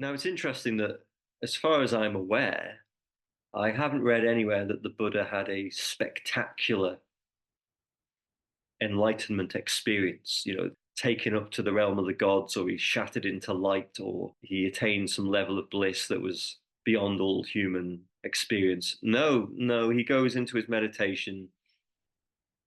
Now, it's interesting that, as far as I'm aware, I haven't read anywhere that the Buddha had a spectacular enlightenment experience, taken up to the realm of the gods, or he shattered into light, or he attained some level of bliss that was beyond all human experience. No, no, he goes into his meditation,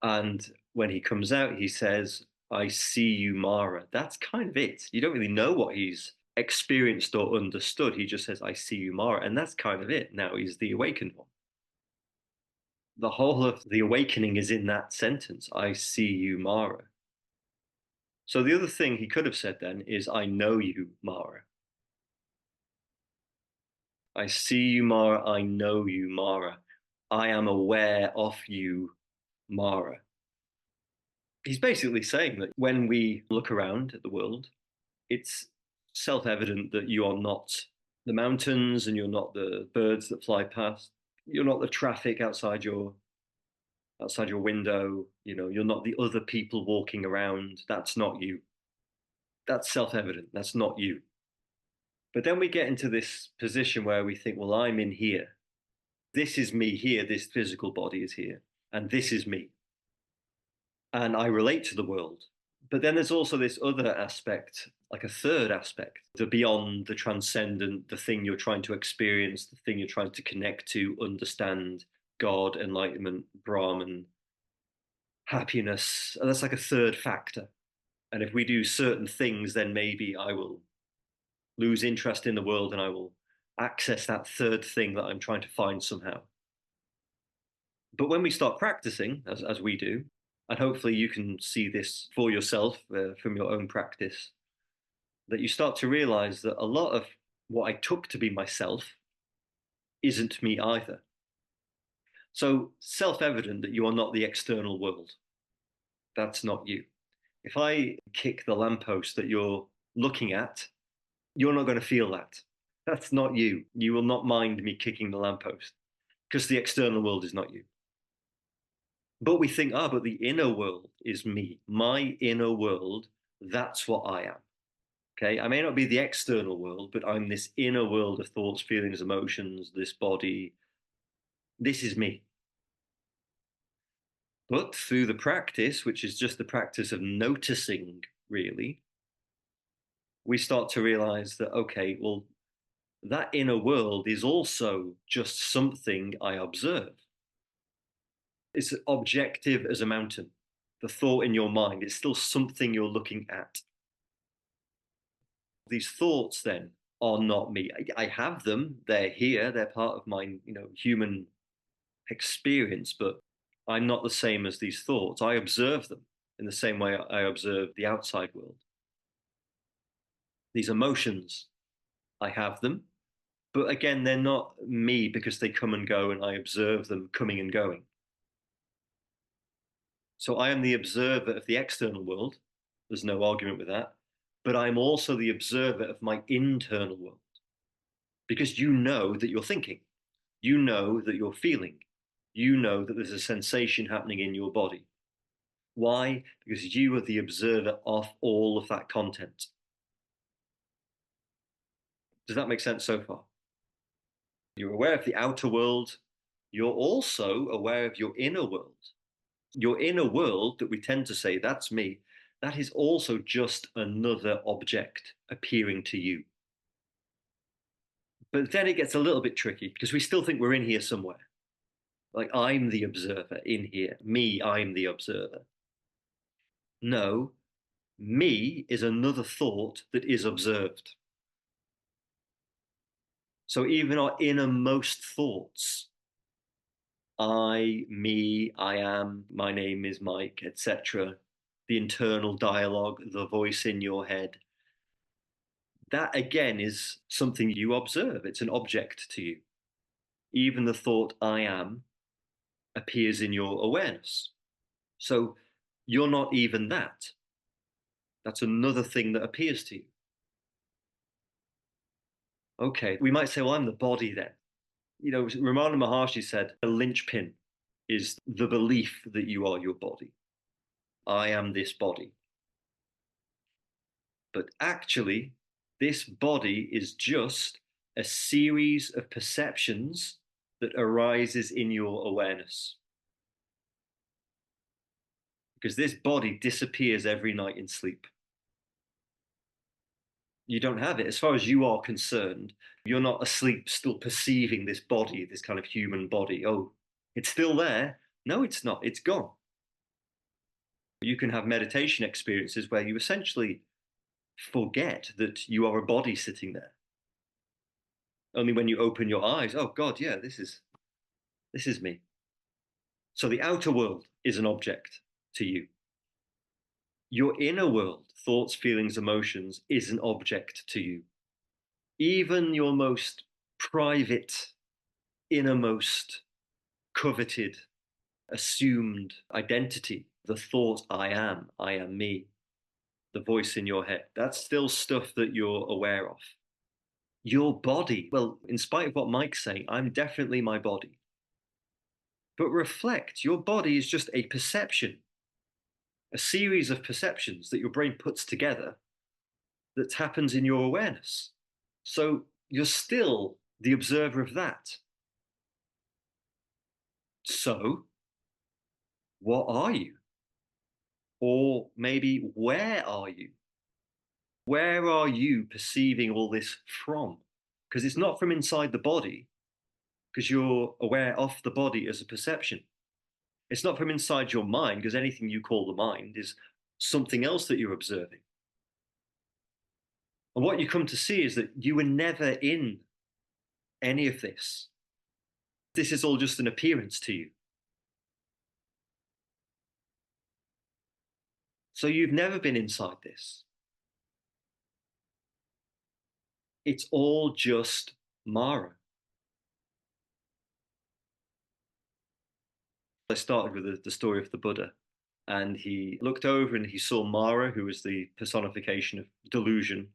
and when he comes out, he says, I see you, Mara. That's kind of it. You don't really know what he's experienced or understood. He just says, I see you, Mara. And that's kind of it. Now he's the awakened one. The whole of the awakening is in that sentence, I see you, Mara. So the other thing he could have said then is, I know you, Mara. I see you, Mara. I know you, Mara. I am aware of you, Mara. He's basically saying that when we look around at the world, it's self-evident that you are not the mountains and you're not the birds that fly past. You're not the traffic outside your window. You're not the other people walking around. That's not you. That's self-evident. That's not you. But then we get into this position where we think, well, I'm in here. This is me here. This physical body is here. And this is me. And I relate to the world. But then there's also this other aspect, like a third aspect, the beyond, the transcendent, the thing you're trying to experience, the thing you're trying to connect to, understand, God, enlightenment, Brahman, happiness. And that's like a third factor. And if we do certain things, then maybe I will lose interest in the world and I will access that third thing that I'm trying to find somehow. But when we start practicing, as we do, and hopefully you can see this for yourself from your own practice, that you start to realize that a lot of what I took to be myself isn't me either. So self-evident that you are not the external world. That's not you. If I kick the lamppost that you're looking at, you're not going to feel that. That's not you. You will not mind me kicking the lamppost because the external world is not you. But we think, but the inner world is me. My inner world, that's what I am. Okay, I may not be the external world, but I'm this inner world of thoughts, feelings, emotions, this body. This is me. But through the practice, which is just the practice of noticing, really, we start to realize that, okay, well, that inner world is also just something I observe. It's objective as a mountain. The thought in your mind, it's still something you're looking at. These thoughts then are not me. I have them, they're here, they're part of my, human experience, but I'm not the same as these thoughts. I observe them in the same way I observe the outside world. These emotions, I have them, but again, they're not me because they come and go and I observe them coming and going. So I am the observer of the external world. There's no argument with that. But I'm also the observer of my internal world because you know that you're thinking, you know that you're feeling, you know that there's a sensation happening in your body. Why? Because you are the observer of all of that content. Does that make sense so far? You're aware of the outer world. You're also aware of your inner world. Your inner world that we tend to say, that's me, that is also just another object appearing to you. But then it gets a little bit tricky because we still think we're in here somewhere. Like I'm the observer in here. Me, I'm the observer. No, me is another thought that is observed. So even our innermost thoughts, I, me, I am, my name is Mike, etc., the internal dialogue, the voice in your head, that again is something you observe. It's an object to you. Even the thought I am appears in your awareness. So you're not even that. That's another thing that appears to you. Okay, we might say, well, I'm the body then. Ramana Maharshi said a linchpin is the belief that you are your body. I am this body. But actually, This body is just a series of perceptions that arises in your awareness. Because this body disappears every night in sleep. You don't have it. As far as you are concerned, you're not asleep, still perceiving this body, this kind of human body. Oh, it's still there. No, it's not. It's gone. You can have meditation experiences where you essentially forget that you are a body sitting there. Only when you open your eyes, oh God, yeah, this is me. So the outer world is an object to you. Your inner world, thoughts, feelings, emotions, is an object to you. Even your most private, innermost, coveted, assumed identity, the thought, I am me, the voice in your head, that's still stuff that you're aware of. Your body, well, in spite of what Mike's saying, I'm definitely my body. But reflect, your body is just a perception, a series of perceptions that your brain puts together that happens in your awareness. So you're still the observer of that. So, what are you? Or maybe where are you? Where are you perceiving all this from? Because it's not from inside the body, because you're aware of the body as a perception. It's not from inside your mind, because anything you call the mind is something else that you're observing. And what you come to see is that you were never in any of this. This is all just an appearance to you. So you've never been inside this. It's all just Mara. I started with the story of the Buddha, and he looked over and he saw Mara, who was the personification of delusion.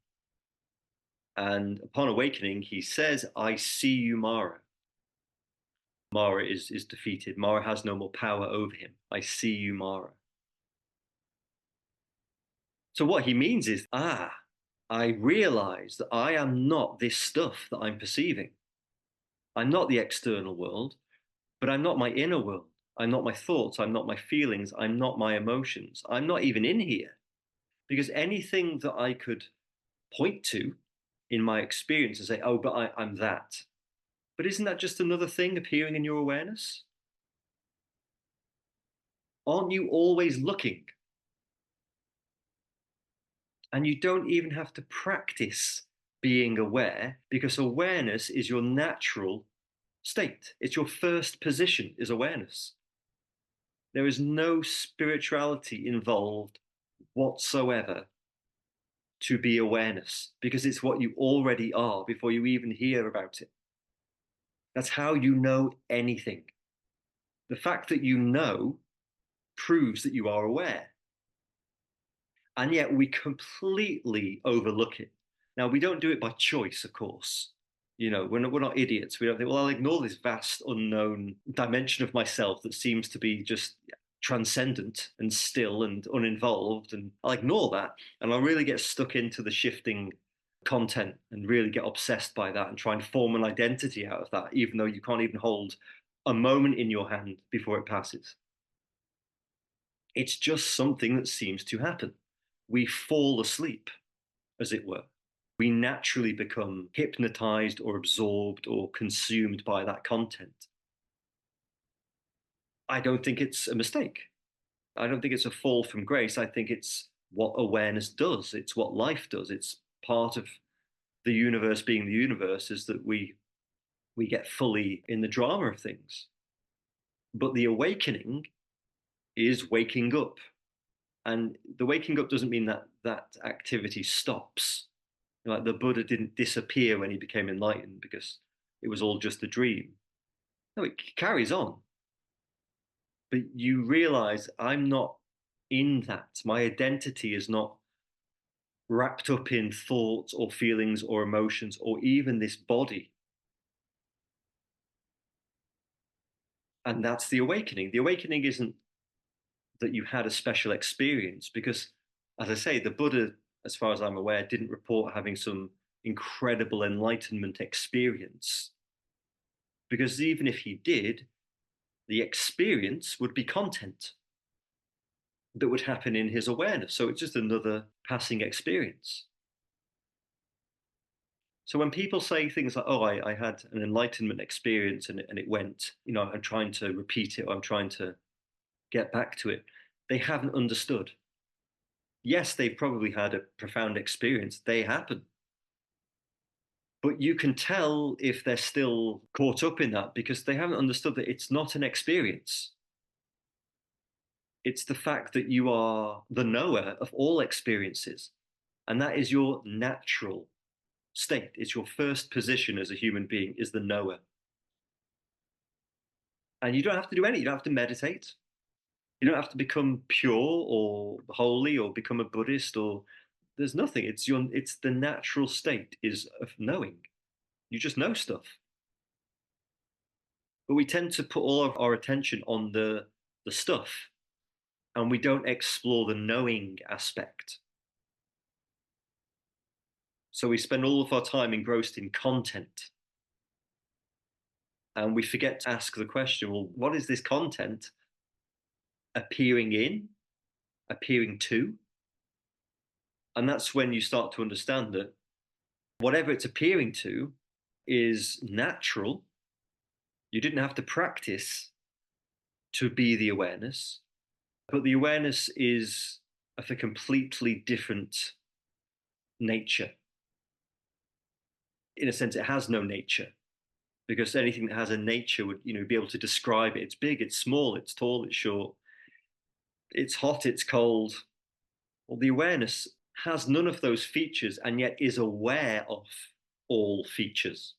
And upon awakening, he says, I see you, Mara. Mara is defeated. Mara has no more power over him. I see you, Mara. So what he means is, I realize that I am not this stuff that I'm perceiving. I'm not the external world, but I'm not my inner world. I'm not my thoughts. I'm not my feelings. I'm not my emotions. I'm not even in here. Because anything that I could point to in my experience and say, oh, but I'm that. But isn't that just another thing appearing in your awareness? Aren't you always looking? And you don't even have to practice being aware because awareness is your natural state. It's your first position is awareness. There is no spirituality involved whatsoever to be awareness because it's what you already are before you even hear about it. That's how you know anything. The fact that you know proves that you are aware. And yet we completely overlook it. Now, we don't do it by choice, of course. We're not idiots. We don't think, well, I'll ignore this vast unknown dimension of myself that seems to be just transcendent and still and uninvolved. And I'll ignore that. And I'll really get stuck into the shifting content and really get obsessed by that and try and form an identity out of that, even though you can't even hold a moment in your hand before it passes. It's just something that seems to happen. We fall asleep, as it were. We naturally become hypnotized or absorbed or consumed by that content. I don't think it's a mistake. I don't think it's a fall from grace. I think it's what awareness does. It's what life does. It's part of the universe being the universe is that we get fully in the drama of things. But the awakening is waking up. And the waking up doesn't mean that that activity stops. Like the Buddha didn't disappear when he became enlightened because it was all just a dream. No, it carries on. But you realize I'm not in that. My identity is not wrapped up in thoughts or feelings or emotions or even this body. And that's the awakening. The awakening isn't that you had a special experience because, as I say, the Buddha as far as I'm aware, didn't report having some incredible enlightenment experience. Because even if he did, the experience would be content that would happen in his awareness. So it's just another passing experience. So when people say things like, oh, I had an enlightenment experience and it went, I'm trying to repeat it or I'm trying to get back to it, they haven't understood. Yes, they've probably had a profound experience. They happen. But you can tell if they're still caught up in that because they haven't understood that it's not an experience. It's the fact that you are the knower of all experiences. And that is your natural state. It's your first position as a human being is the knower. And you don't have to do anything. You don't have to meditate. You don't have to become pure or holy or become a Buddhist or there's nothing. It's the natural state is of knowing. You just know stuff. But we tend to put all of our attention on the stuff and we don't explore the knowing aspect. So we spend all of our time engrossed in content and we forget to ask the question, well, what is this content appearing in, appearing to? And that's when you start to understand that whatever it's appearing to is natural. You didn't have to practice to be the awareness, but the awareness is of a completely different nature. In a sense, it has no nature because anything that has a nature would, be able to describe it. It's big, it's small, it's tall, it's short, it's hot, it's cold. Well, the awareness has none of those features and yet is aware of all features.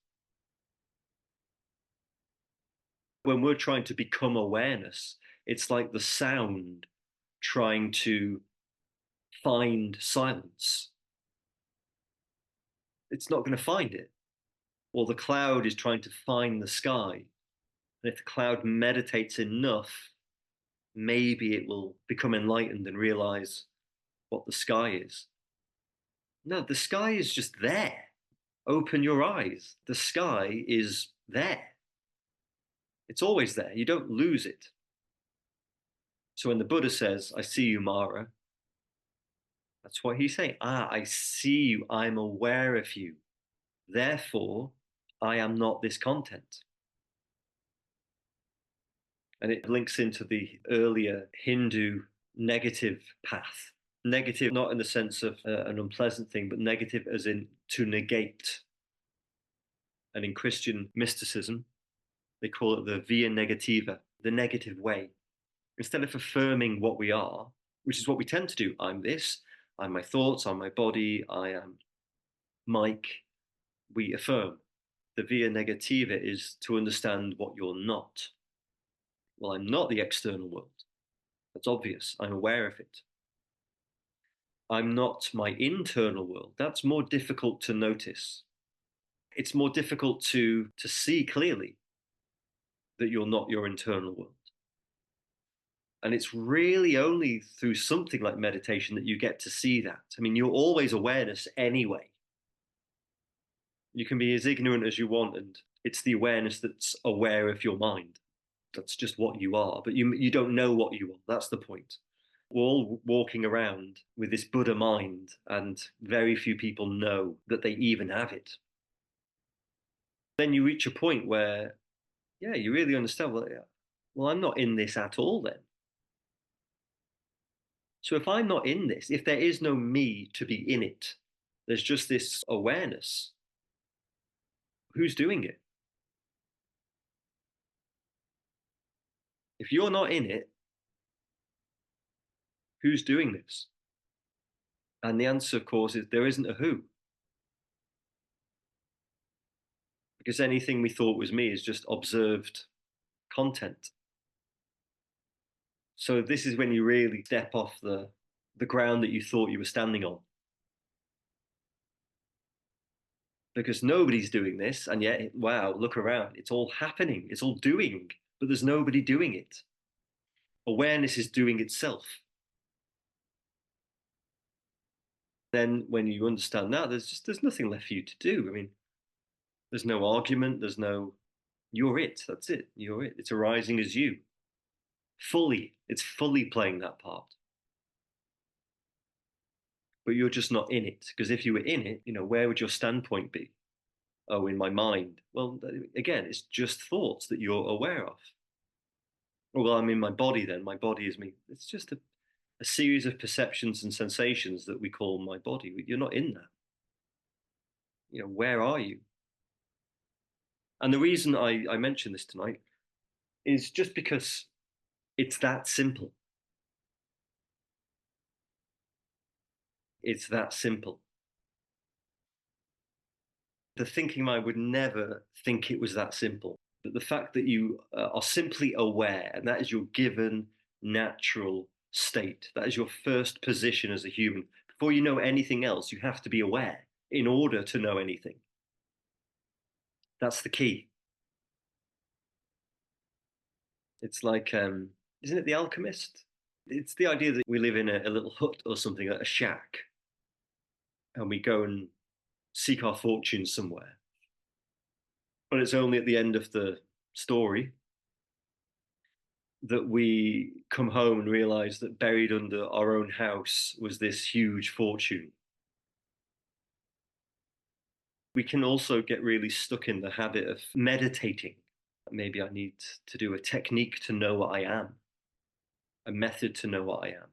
When we're trying to become awareness, it's like the sound trying to find silence. It's not going to find it. Or the cloud is trying to find the sky. And if the cloud meditates enough, maybe it will become enlightened and realize what the sky is. No, the sky is just there. Open your eyes. The sky is there. It's always there. You don't lose it. So when the Buddha says, I see you, Mara, that's what he's saying. I see you. I'm aware of you. Therefore, I am not this content. And it links into the earlier Hindu negative path. Negative, not in the sense of an unpleasant thing, but negative as in to negate. And in Christian mysticism, they call it the via negativa, the negative way. Instead of affirming what we are, which is what we tend to do, I'm this, I'm my thoughts, I'm my body, I am Mike, we affirm. The via negativa is to understand what you're not. Well, I'm not the external world. That's obvious. I'm aware of it. I'm not my internal world. That's more difficult to notice. It's more difficult to see clearly that you're not your internal world. And it's really only through something like meditation that you get to see that. I mean, you're always awareness anyway. You can be as ignorant as you want, and it's the awareness that's aware of your mind. That's just what you are, but you don't know what you are. That's the point. We're all walking around with this Buddha mind, and very few people know that they even have it. Then you reach a point where, yeah, you really understand, well, yeah, well, I'm not in this at all then. So if I'm not in this, if there is no me to be in it, there's just this awareness, who's doing it? If you're not in it, who's doing this? And the answer, of course, is there isn't a who. Because anything we thought was me is just observed content. So this is when you really step off the ground that you thought you were standing on. Because nobody's doing this, and yet, wow, look around. It's all happening. It's all doing, but there's nobody doing it. Awareness is doing itself. Then when you understand that, there's nothing left for you to do. I mean, there's no argument, there's no, you're it. That's it. You're it. It's arising as you. Fully. It's fully playing that part. But you're just not in it. Because if you were in it, where would your standpoint be? Oh, in my mind. Well, again, it's just thoughts that you're aware of. Well, I'm in my body then. My body is me. It's just a series of perceptions and sensations that we call my body. You're not in that. Where are you? And the reason I mention this tonight is just because it's that simple. It's that simple. The thinking mind would never think it was that simple. But the fact that you are simply aware, and that is your given natural state, that is your first position as a human. Before you know anything else, you have to be aware in order to know anything. That's the key. It's like, isn't it The Alchemist? It's the idea that we live in a little hut or something, a shack, and we go and seek our fortune somewhere. But it's only at the end of the story that we come home and realize that buried under our own house was this huge fortune. We can also get really stuck in the habit of meditating. Maybe I need to do a technique to know what I am, a method to know what I am.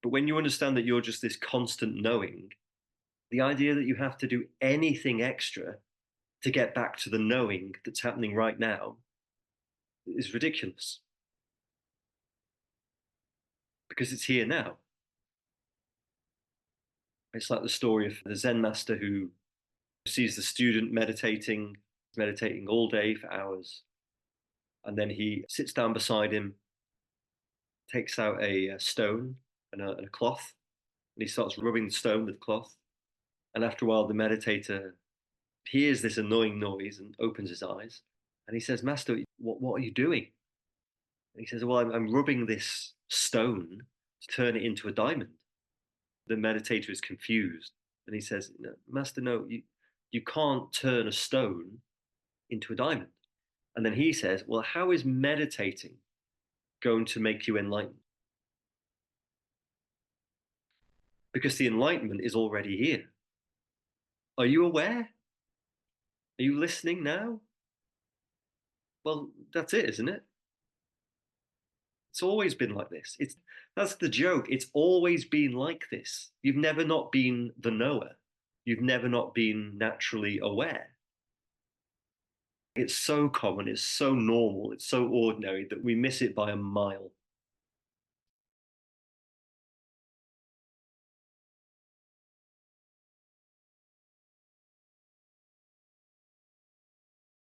But when you understand that you're just this constant knowing, the idea that you have to do anything extra to get back to the knowing that's happening right now is ridiculous because it's here now. It's like the story of the Zen master who sees the student meditating all day for hours. And then he sits down beside him, takes out a stone and a cloth, and he starts rubbing the stone with the cloth. And after a while, the meditator hears this annoying noise and opens his eyes. And he says, Master, what are you doing? And he says, well, I'm rubbing this stone to turn it into a diamond. The meditator is confused. And he says, no, Master, no, you can't turn a stone into a diamond. And then he says, well, how is meditating going to make you enlightened? Because the enlightenment is already here. Are you aware? Are you listening now? Well, that's it, isn't it? It's always been like this. That's the joke. It's always been like this. You've never not been the knower. You've never not been naturally aware. It's so common, it's so normal, it's so ordinary that we miss it by a mile.